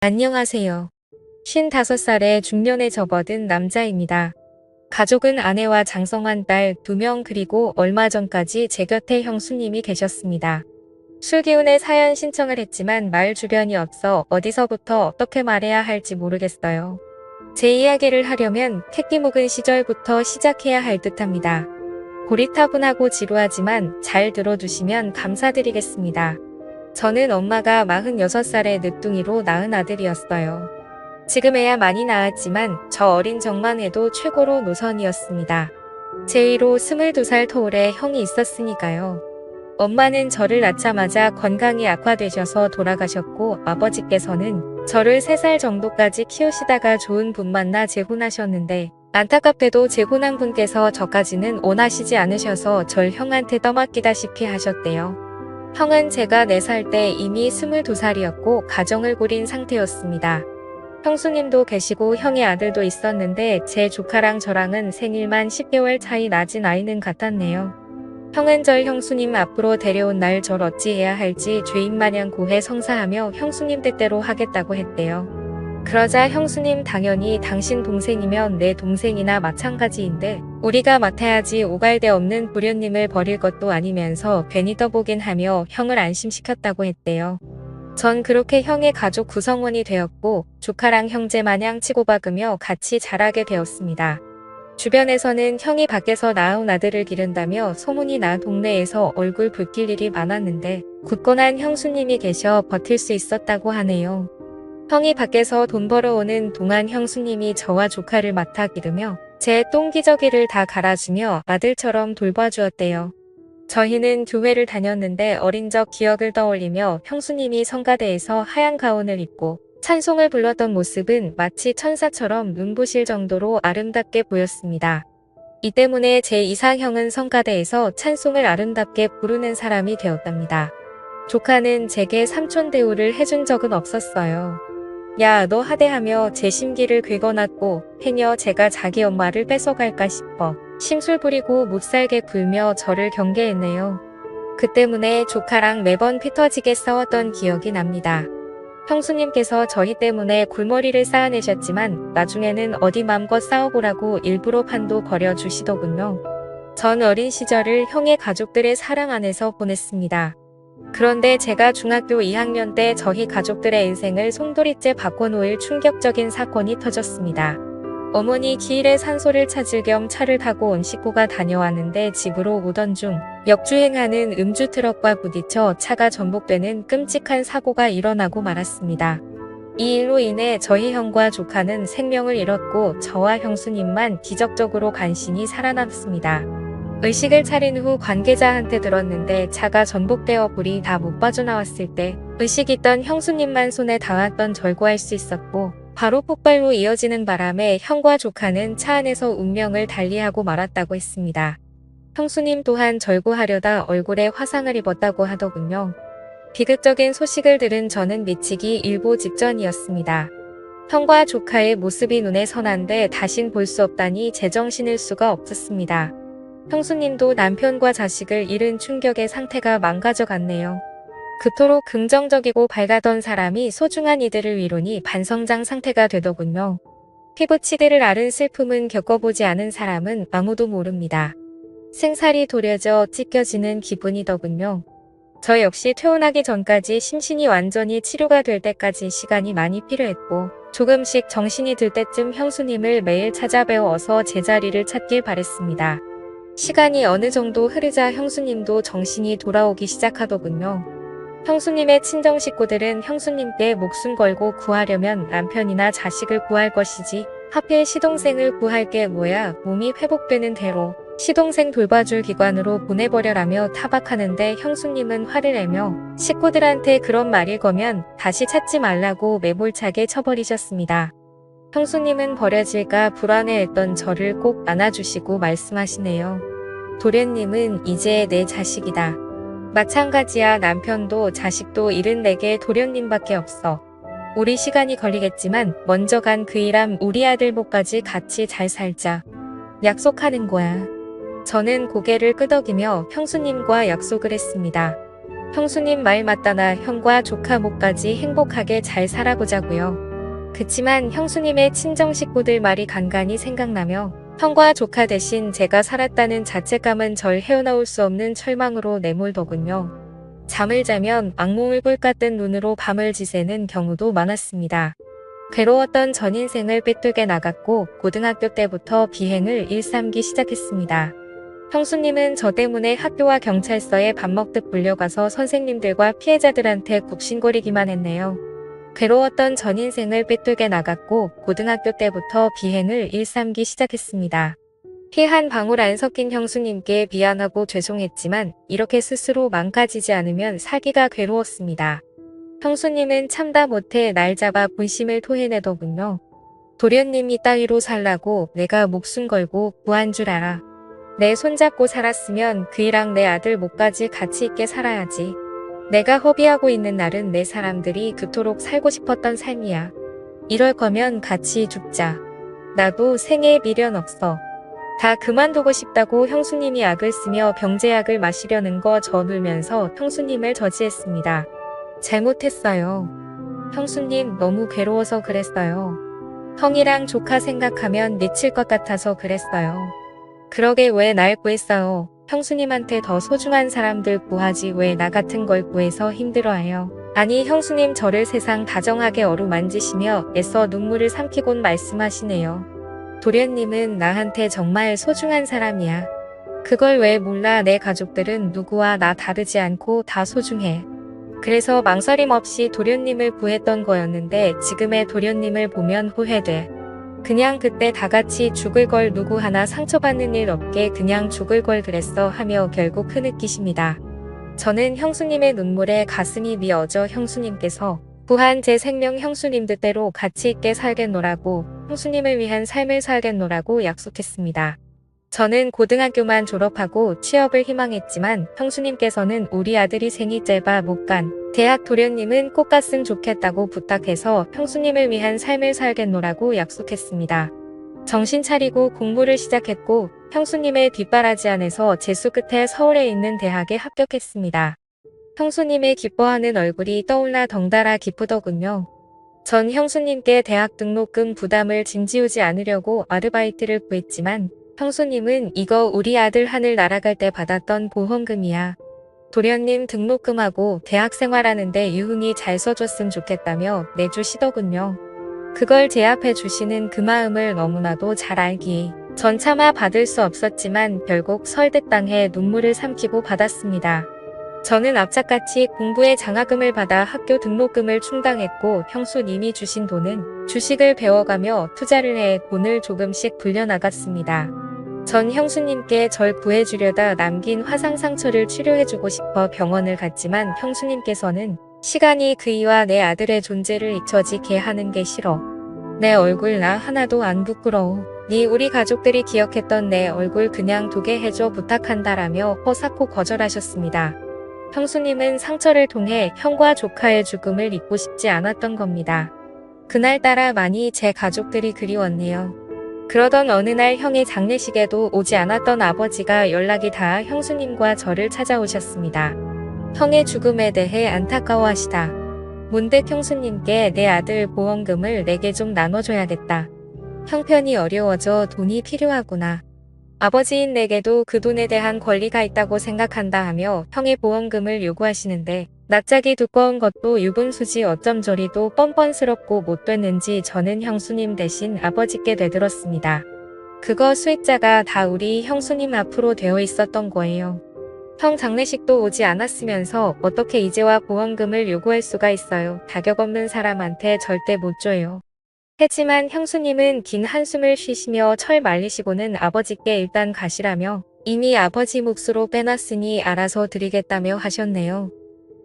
안녕하세요. 55살의 중년에 접어든 남자입니다. 가족은 아내와 장성한 딸 2명 그리고 얼마 전까지 제 곁에 형수님이 계셨습니다. 술기운에 사연 신청을 했지만 말 주변이 없어 어디서부터 어떻게 말해야 할지 모르겠어요. 제 이야기를 하려면 새끼 묵은 시절부터 시작해야 할 듯합니다. 고리타분하고 지루하지만 잘 들어주시면 감사드리겠습니다. 저는 엄마가 46살의 늦둥이로 낳은 아들이었어요. 지금에야 많이 나았지만 저 어린 적만 해도 최고로 노선이었습니다. 제 위로 22살 터울의 형이 있었으니까요. 엄마는 저를 낳자마자 건강이 악화되셔서 돌아가셨고 아버지께서는 저를 3살 정도까지 키우시다가 좋은 분 만나 재혼하셨는데 안타깝게도 재혼한 분께서 저까지는 원하시지 않으셔서 절 형한테 떠맡기다시피 하셨대요. 형은 제가 4살 때 이미 22살이었고 가정을 꾸린 상태였습니다. 형수님도 계시고 형의 아들도 있었는데 제 조카랑 저랑은 생일만 10개월 차이 나진 아이는 같았네요. 형은 절 형수님 앞으로 데려온 날 절 어찌해야 할지 죄인마냥 고해 성사하며 형수님 뜻대로 하겠다고 했대요. 그러자 형수님 당연히 당신 동생이면 내 동생이나 마찬가지인데 우리가 맡아야지 오갈 데 없는 부련님을 버릴 것도 아니면서 괜히 떠보긴 하며 형을 안심시켰다고 했대요. 전 그렇게 형의 가족 구성원이 되었고 조카랑 형제 마냥 치고박으며 같이 자라게 되었습니다. 주변에서는 형이 밖에서 낳은 아들을 기른다며 소문이 나 동네에서 얼굴 붉힐 일이 많았는데 굳건한 형수님이 계셔 버틸 수 있었다고 하네요. 형이 밖에서 돈 벌어오는 동안 형수님이 저와 조카를 맡아 기르며 제 똥기저귀를 다 갈아주며 아들처럼 돌봐주었대요. 저희는 교회를 다녔는데 어린 적 기억을 떠올리며 형수님이 성가대에서 하얀 가운을 입고 찬송을 불렀던 모습은 마치 천사처럼 눈부실 정도로 아름답게 보였습니다. 이 때문에 제 이상형은 성가대에서 찬송을 아름답게 부르는 사람이 되었답니다. 조카는 제게 삼촌 대우를 해준 적은 없었어요. 야, 너 하대하며 제 심기를 긁어놨고 행여 제가 자기 엄마를 뺏어갈까 싶어 심술 부리고 못살게 굴며 저를 경계했네요. 그 때문에 조카랑 매번 피 터지게 싸웠던 기억이 납니다. 형수님께서 저희 때문에 골머리를 쌓아내셨지만 나중에는 어디 맘껏 싸워보라고 일부러 판도 벌여주시더군요. 전 어린 시절을 형의 가족들의 사랑 안에서 보냈습니다. 그런데 제가 중학교 2학년 때 저희 가족들의 인생을 송두리째 바꿔놓을 충격적인 사건이 터졌습니다. 어머니 길에 산소를 찾을 겸 차를 타고 온 식구가 다녀왔는데 집으로 오던 중 역주행하는 음주 트럭과 부딪혀 차가 전복되는 끔찍한 사고가 일어나고 말았습니다. 이 일로 인해 저희 형과 조카는 생명을 잃었고 저와 형수님만 기적적으로 간신히 살아남습니다. 의식을 차린 후 관계자한테 들었는데 차가 전복되어 불이 다 못 빠져나왔을 때 의식 있던 형수님만 손에 닿았던 절구할 수 있었고 바로 폭발로 이어지는 바람에 형과 조카는 차 안에서 운명을 달리하고 말았다고 했습니다. 형수님 또한 절구하려다 얼굴에 화상을 입었다고 하더군요. 비극적인 소식을 들은 저는 미치기 일보 직전이었습니다. 형과 조카의 모습이 눈에 선한데 다신 볼 수 없다니 제정신일 수가 없었습니다. 형수님도 남편과 자식을 잃은 충격에 상태가 망가져갔네요. 그토록 긍정적이고 밝았던 사람이 소중한 이들을 위로니 반성장 상태가 되더군요. 피부치드를 앓은 슬픔은 겪어보지 않은 사람은 아무도 모릅니다. 생살이 도려져 찢겨지는 기분이더군요. 저 역시 퇴원하기 전까지 심신이 완전히 치료가 될 때까지 시간이 많이 필요했고 조금씩 정신이 들 때쯤 형수님을 매일 찾아뵈어서 제자리를 찾길 바랬습니다. 시간이 어느 정도 흐르자 형수님도 정신이 돌아오기 시작하더군요. 형수님의 친정 식구들은 형수님께 목숨 걸고 구하려면 남편이나 자식을 구할 것이지 하필 시동생을 구할 게 뭐야 몸이 회복되는 대로 시동생 돌봐줄 기관으로 보내버려라며 타박하는데 형수님은 화를 내며 식구들한테 그런 말일 거면 다시 찾지 말라고 매몰차게 쳐버리셨습니다. 형수님은 버려질까 불안해했던 저를 꼭 안아주시고 말씀하시네요. 도련님은 이제 내 자식이다. 마찬가지야. 남편도 자식도 잃은 내게 도련님밖에 없어. 우리 시간이 걸리겠지만 먼저 간 그 일함 우리 아들 목까지 같이 잘 살자. 약속하는 거야. 저는 고개를 끄덕이며 형수님과 약속을 했습니다. 형수님 말 맞다나 형과 조카 목까지 행복하게 잘 살아보자고요. 그치만 형수님의 친정 식구들 말이 간간히 생각나며 형과 조카 대신 제가 살았다는 자책감은 절 헤어나올 수 없는 철망으로 내몰더군요. 잠을 자면 악몽을 꿀까 뜬 눈으로 밤을 지새는 경우도 많았습니다. 괴로웠던 전 인생을 빼뜨게 나갔고 고등학교 때부터 비행을 일삼기 시작했습니다. 형수님은 저 때문에 학교와 경찰서에 밥 먹듯 불려가서 선생님들과 피해자들한테 굽신거리기만 했네요. 괴로웠던 전 인생을 빼뜨게 나갔고 고등학교 때부터 비행을 일삼기 시작했습니다. 피 한 방울 안 섞인 형수님께 미안하고 죄송했지만 이렇게 스스로 망가지지 않으면 살기가 괴로웠습니다. 형수님은 참다 못해 날 잡아 본심을 토해내더군요. 도련님이 따위로 살라고 내가 목숨 걸고 구한 줄 알아. 내 손잡고 살았으면 그이랑 내 아들 목까지 같이 있게 살아야지. 내가 허비하고 있는 날은 내 사람들이 그토록 살고 싶었던 삶이야. 이럴 거면 같이 죽자. 나도 생애에 미련 없어. 다 그만두고 싶다고 형수님이 약을 쓰며 병제약을 마시려는 거 저물면서 형수님을 저지했습니다. 잘못했어요. 형수님 너무 괴로워서 그랬어요. 형이랑 조카 생각하면 미칠 것 같아서 그랬어요. 그러게 왜 날 구했어요. 형수님한테 더 소중한 사람들 구하지 왜 나 같은 걸 구해서 힘들어해요. 아니 형수님 저를 세상 다정하게 어루만지시며 애써 눈물을 삼키곤 말씀하시네요. 도련님은 나한테 정말 소중한 사람이야. 그걸 왜 몰라. 내 가족들은 누구와 나 다르지 않고 다 소중해. 그래서 망설임 없이 도련님을 구했던 거였는데 지금의 도련님을 보면 후회돼. 그냥 그때 다 같이 죽을 걸 누구 하나 상처받는 일 없게 그냥 죽을 걸 그랬어 하며 결국 흐느끼십니다. 저는 형수님의 눈물에 가슴이 미어져 형수님께서 구한 제 생명 형수님 뜻대로 가치 있게 살겠노라고 형수님을 위한 삶을 살겠노라고 약속했습니다. 저는 고등학교만 졸업하고 취업을 희망했지만 형수님께서는 우리 아들이 생이 짧아 못 간 대학 도련님은 꼭 갔으면 좋겠다고 부탁해서 형수님을 위한 삶을 살겠노라고 약속했습니다. 정신 차리고 공부를 시작했고 형수님의 뒷바라지 안에서 재수 끝에 서울에 있는 대학에 합격했습니다. 형수님의 기뻐하는 얼굴이 떠올라 덩달아 기쁘더군요. 전 형수님께 대학 등록금 부담을 짐지우지 않으려고 아르바이트를 구했지만 형수님은 이거 우리 아들 하늘 날아갈 때 받았던 보험금이야. 도련님 등록금하고 대학 생활하는데 유흥이 잘 써줬으면 좋겠다며 내주시더군요. 그걸 제압해 주시는 그 마음을 너무나도 잘 알기에 전 차마 받을 수 없었지만 결국 설득당해 눈물을 삼키고 받았습니다. 저는 악착같이 공부에 장학금을 받아 학교 등록금을 충당했고 형수님이 주신 돈은 주식을 배워가며 투자를 해 돈을 조금씩 불려나갔습니다. 전 형수님께 절 구해주려다 남긴 화상 상처를 치료해주고 싶어 병원을 갔지만 형수님께서는 시간이 그이와 내 아들의 존재를 잊혀지게 하는 게 싫어. 내 얼굴 나 하나도 안 부끄러워. 네 우리 가족들이 기억했던 내 얼굴 그냥 두게 해줘 부탁한다라며 허사코 거절하셨습니다. 형수님은 상처를 통해 형과 조카의 죽음을 잊고 싶지 않았던 겁니다. 그날따라 많이 제 가족들이 그리웠네요. 그러던 어느 날 형의 장례식에도 오지 않았던 아버지가 연락이 닿아 형수님과 저를 찾아오셨습니다. 형의 죽음에 대해 안타까워하시다. 문득 형수님께 내 아들 보험금을 내게 좀 나눠줘야겠다. 형편이 어려워져 돈이 필요하구나. 아버지인 내게도 그 돈에 대한 권리가 있다고 생각한다 하며 형의 보험금을 요구하시는데 납작이 두꺼운 것도 유분수지 어쩜 저리도 뻔뻔스럽고 못됐는지 저는 형수님 대신 아버지께 되들었습니다. 그거 수익자가 다 우리 형수님 앞으로 되어 있었던 거예요. 형 장례식도 오지 않았으면서 어떻게 이제와 보험금을 요구할 수가 있어요. 자격 없는 사람한테 절대 못 줘요. 했지만 형수님은 긴 한숨을 쉬시며 철 말리시고는 아버지께 일단 가시라며 이미 아버지 몫으로 빼놨으니 알아서 드리겠다며 하셨네요.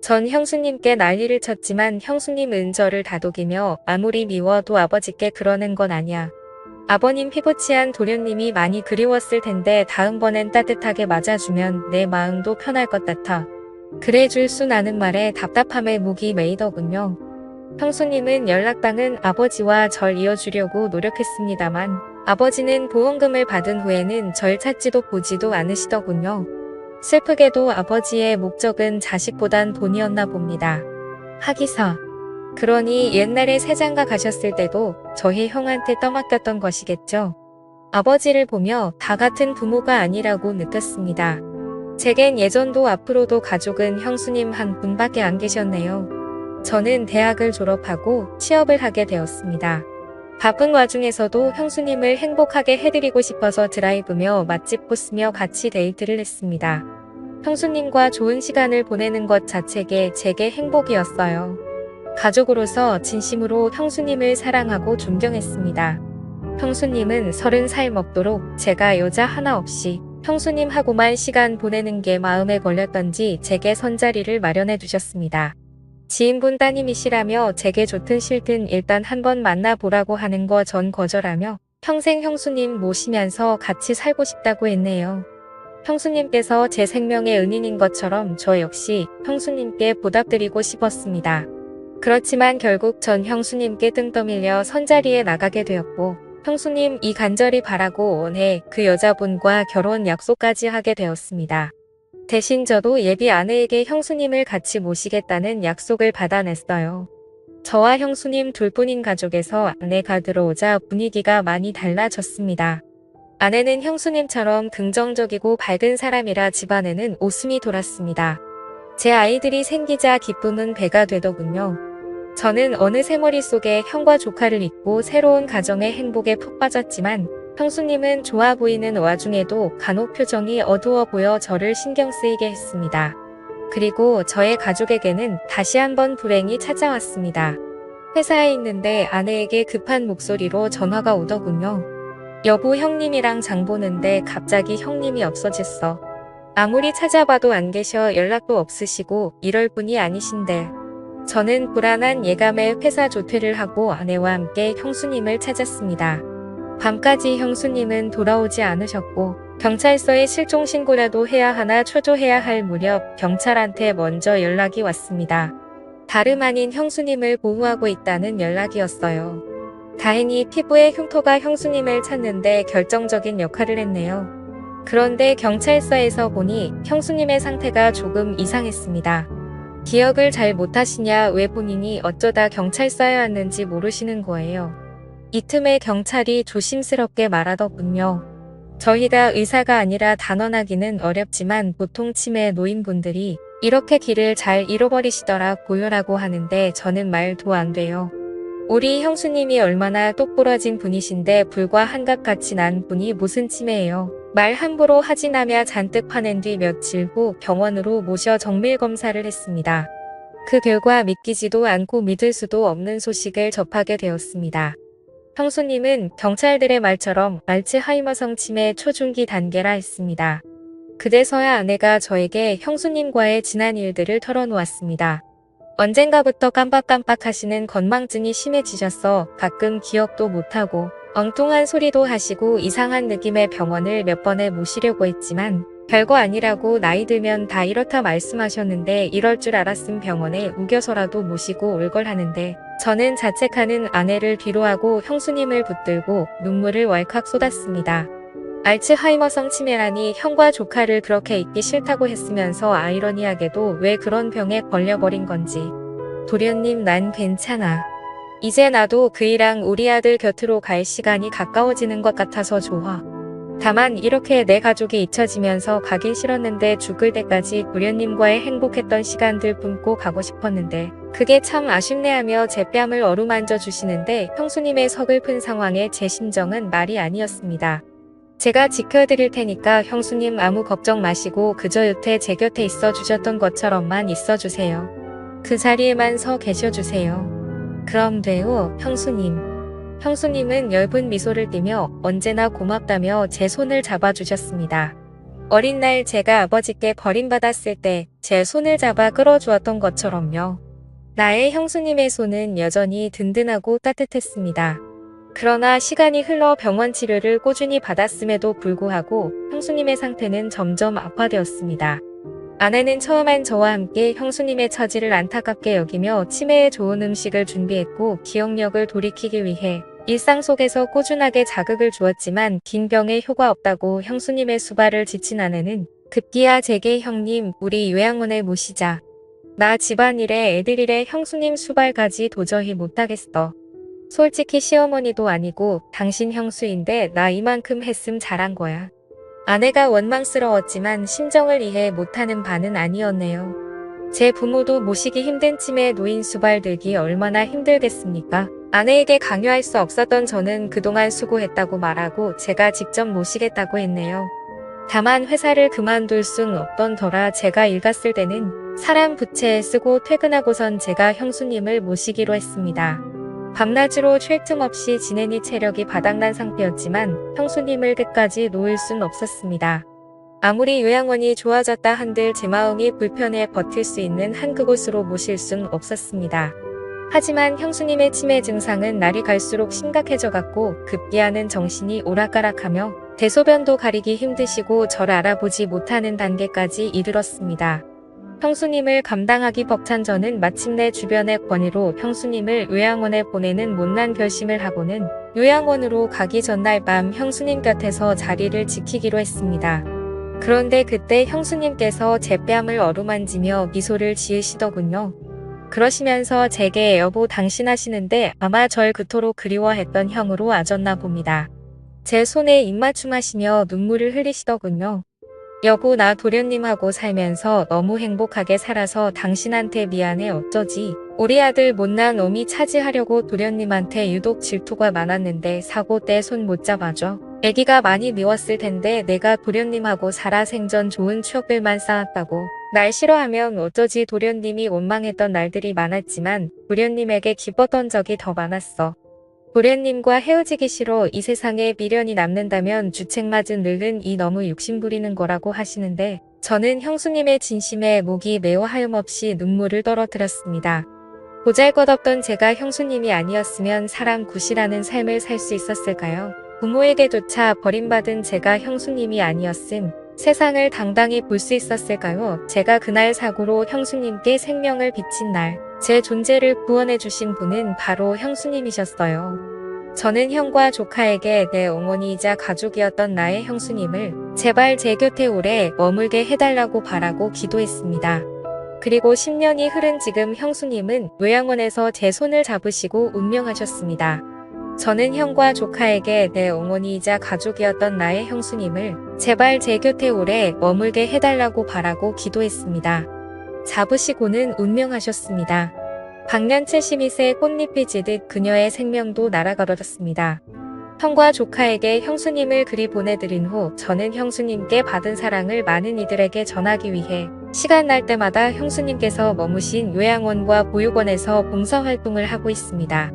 전 형수님께 난리를 쳤지만 형수님은 저를 다독이며 아무리 미워도 아버지께 그러는 건 아니야. 아버님 피부치한 도련님이 많이 그리웠을 텐데 다음번엔 따뜻하게 맞아주면 내 마음도 편할 것 같아. 그래 줄 순 아는 말에 답답함에 목이 메이더군요. 형수님은 연락당은 아버지와 절 이어주려고 노력했습니다만 아버지는 보험금을 받은 후에는 절 찾지도 보지도 않으시더군요. 슬프게도 아버지의 목적은 자식보단 돈이었나 봅니다. 하기사. 그러니 옛날에 세장가 가셨을 때도 저희 형한테 떠맡겼던 것이겠죠. 아버지를 보며 다 같은 부모가 아니라고 느꼈습니다. 제겐 예전도 앞으로도 가족은 형수님 한 분밖에 안 계셨네요. 저는 대학을 졸업하고 취업을 하게 되었습니다. 바쁜 와중에서도 형수님을 행복하게 해드리고 싶어서 드라이브며 맛집 코스며 같이 데이트를 했습니다. 형수님과 좋은 시간을 보내는 것 자체가 제게 행복이었어요. 가족으로서 진심으로 형수님을 사랑하고 존경했습니다. 형수님은 30살 먹도록 제가 여자 하나 없이 형수님하고만 시간 보내는 게 마음에 걸렸던지 제게 선자리를 마련해 두셨습니다. 지인분 따님이시라며 제게 좋든 싫든 일단 한번 만나보라고 하는 거 전 거절하며 평생 형수님 모시면서 같이 살고 싶다고 했네요. 형수님께서 제 생명의 은인인 것처럼 저 역시 형수님께 보답드리고 싶었습니다. 그렇지만 결국 전 형수님께 등 떠밀려 선자리에 나가게 되었고 형수님 이 간절히 바라고 원해 그 여자분과 결혼 약속까지 하게 되었습니다. 대신 저도 예비 아내에게 형수님을 같이 모시겠다는 약속을 받아냈어요. 저와 형수님 둘뿐인 가족에서 아내가 들어오자 분위기가 많이 달라졌습니다. 아내는 형수님처럼 긍정적이고 밝은 사람이라 집안에는 웃음이 돌았습니다. 제 아이들이 생기자 기쁨은 배가 되더군요. 저는 어느새 머릿속에 형과 조카를 잊고 새로운 가정의 행복에 푹 빠졌지만 형수님은 좋아 보이는 와중에도 간혹 표정이 어두워 보여 저를 신경 쓰이게 했습니다. 그리고 저의 가족에게는 다시 한번 불행이 찾아왔습니다. 회사에 있는데 아내에게 급한 목소리로 전화가 오더군요. 여보, 형님이랑 장 보는데 갑자기 형님이 없어졌어. 아무리 찾아봐도 안 계셔. 연락도 없으시고 이럴 분이 아니신데. 저는 불안한 예감에 회사 조퇴를 하고 아내와 함께 형수님을 찾았습니다. 밤까지 형수님은 돌아오지 않으셨고 경찰서에 실종 신고라도 해야 하나 초조해야 할 무렵 경찰한테 먼저 연락이 왔습니다. 다름 아닌 형수님을 보호하고 있다는 연락이었어요. 다행히 피부의 흉터가 형수님을 찾는데 결정적인 역할을 했네요. 그런데 경찰서에서 보니 형수님의 상태가 조금 이상했습니다. 기억을 잘 못하시냐, 왜 본인이 어쩌다 경찰서에 왔는지 모르시는 거예요. 이 틈에 경찰이 조심스럽게 말하더군요. 저희가 의사가 아니라 단언하기는 어렵지만 보통 치매 노인분들이 이렇게 길을 잘 잃어버리시더라 고요라고 하는데 저는 말도 안 돼요. 우리 형수님이 얼마나 똑부러진 분이신데 불과 한갑같이 난 분이 무슨 치매예요. 말 함부로 하지나며 잔뜩 화낸 뒤 며칠 후 병원으로 모셔 정밀검사를 했습니다. 그 결과 믿기지도 않고 믿을 수도 없는 소식을 접하게 되었습니다. 형수님은 경찰들의 말처럼 알츠하이머성 치매 초중기 단계라 했습니다. 그제서야 아내가 저에게 형수님과의 지난 일들을 털어놓았습니다. 언젠가부터 깜빡깜빡 하시는 건망증이 심해지셔서 가끔 기억도 못하고 엉뚱한 소리도 하시고 이상한 느낌의 병원을 몇 번에 모시려고 했지만 별거 아니라고 나이 들면 다 이렇다 말씀하셨는데 이럴 줄 알았음 병원에 우겨서라도 모시고 올 걸 하는데 저는 자책하는 아내를 뒤로하고 형수님을 붙들고 눈물을 왈칵 쏟았습니다. 알츠하이머성 치매라니 형과 조카를 그렇게 잊기 싫다고 했으면서 아이러니하게도 왜 그런 병에 걸려버린 건지. 도련님, 난 괜찮아. 이제 나도 그이랑 우리 아들 곁으로 갈 시간이 가까워지는 것 같아서 좋아. 다만 이렇게 내 가족이 잊혀지면서 가긴 싫었는데 죽을 때까지 도련님과의 행복했던 시간들 품고 가고 싶었는데 그게 참 아쉽네 하며 제 뺨을 어루만져 주시는데 형수님의 서글픈 상황에 제 심정은 말이 아니었습니다. 제가 지켜드릴 테니까 형수님 아무 걱정 마시고 그저 여태 제 곁에 있어 주셨던 것처럼만 있어 주세요. 그 자리에만 서 계셔 주세요. 그럼 돼요, 형수님. 형수님은 엷은 미소를 띠며 언제나 고맙다며 제 손을 잡아주셨습니다. 어린 날 제가 아버지께 버림받았을 때 제 손을 잡아 끌어주었던 것처럼요. 나의 형수님의 손은 여전히 든든하고 따뜻했습니다. 그러나 시간이 흘러 병원 치료를 꾸준히 받았음에도 불구하고 형수님의 상태는 점점 악화되었습니다. 아내는 처음엔 저와 함께 형수님의 처지를 안타깝게 여기며 치매에 좋은 음식을 준비했고 기억력을 돌이키기 위해 일상 속에서 꾸준하게 자극을 주었지만 긴 병에 효과 없다고 형수님의 수발을 지친 아내는 급기야 제게 형님 우리 요양원에 모시자. 나 집안일에 애들일에 형수님 수발가지 도저히 못하겠어. 솔직히 시어머니도 아니고 당신 형수인데 나 이만큼 했음 잘한 거야. 아내가 원망스러웠지만 심정을 이해 못하는 바는 아니었네요. 제 부모도 모시기 힘든 치매 노인 수발 들기 얼마나 힘들겠습니까? 아내에게 강요할 수 없었던 저는 그동안 수고했다고 말하고 제가 직접 모시겠다고 했네요. 다만 회사를 그만둘 순 없던 터라 제가 일 갔을 때는 사람 부채에 쓰고 퇴근하고선 제가 형수님을 모시기로 했습니다. 밤낮으로 쉴 틈 없이 지내니 체력이 바닥난 상태였지만 형수님을 끝까지 놓을 순 없었습니다. 아무리 요양원이 좋아졌다 한들 제 마음이 불편해 버틸 수 있는 한 그곳으로 모실 순 없었습니다. 하지만 형수님의 치매 증상은 날이 갈수록 심각해져갔고 급기야는 정신이 오락가락하며 대소변도 가리기 힘드시고 저를 알아보지 못하는 단계까지 이르렀습니다. 형수님을 감당하기 벅찬 저는 마침내 주변의 권유로 형수님을 요양원에 보내는 못난 결심을 하고는 요양원으로 가기 전날 밤 형수님 곁에서 자리를 지키기로 했습니다. 그런데 그때 형수님께서 제 뺨을 어루만지며 미소를 지으시더군요. 그러시면서 제게 여보 당신 하시는데 아마 절 그토록 그리워했던 형으로 아졌나 봅니다. 제 손에 입맞춤하시며 눈물을 흘리시더군요. 여보 나 도련님하고 살면서 너무 행복하게 살아서 당신한테 미안해 어쩌지. 우리 아들 못난 놈이 차지하려고 도련님한테 유독 질투가 많았는데 사고 때 손 못 잡아줘. 애기가 많이 미웠을 텐데 내가 도련님하고 살아 생전 좋은 추억들만 쌓았다고. 날 싫어하면 어쩌지. 도련님이 원망했던 날들이 많았지만 도련님에게 기뻤던 적이 더 많았어. 도련님과 헤어지기 싫어. 이 세상에 미련이 남는다면 주책맞은 늙은 이 너무 욕심부리는 거라고 하시는데 저는 형수님의 진심에 목이 메어 하염없이 눈물을 떨어뜨렸습니다. 보잘것없던 제가 형수님이 아니었으면 사람 굿이라는 삶을 살 수 있었을까요? 부모에게조차 버림받은 제가 형수님이 아니었음 세상을 당당히 볼 수 있었을까요? 제가 그날 사고로 형수님께 생명을 비친 날 제 존재를 구원해 주신 분은 바로 형수님이셨어요. 저는 형과 조카에게 내 어머니이자 가족이었던 나의 형수님을 제발 제 곁에 오래 머물게 해달라고 바라고 기도했습니다. 그리고 10년이 흐른 지금 형수님은 요양원에서 제 손을 잡으시고 운명하셨습니다. 저는 형과 조카에게 내 어머니이자 가족이었던 나의 형수님을 제발 제 곁에 오래 머물게 해달라고 바라고 기도했습니다. 잡으시고는 운명하셨습니다. 방년 72세 꽃잎이 지듯 그녀의 생명도 날아가버렸습니다. 형과 조카에게 형수님을 그리 보내드린 후 저는 형수님께 받은 사랑을 많은 이들에게 전하기 위해 시간 날 때마다 형수님께서 머무신 요양원과 보육원에서 봉사활동을 하고 있습니다.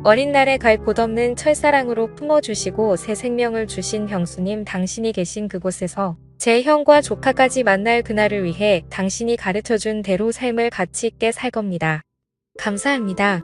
어린 날에 갈 곳 없는 철사랑으로 품어주시고 새 생명을 주신 형수님 당신이 계신 그곳에서 제 형과 조카까지 만날 그날을 위해 당신이 가르쳐준 대로 삶을 가치 있게 살 겁니다. 감사합니다.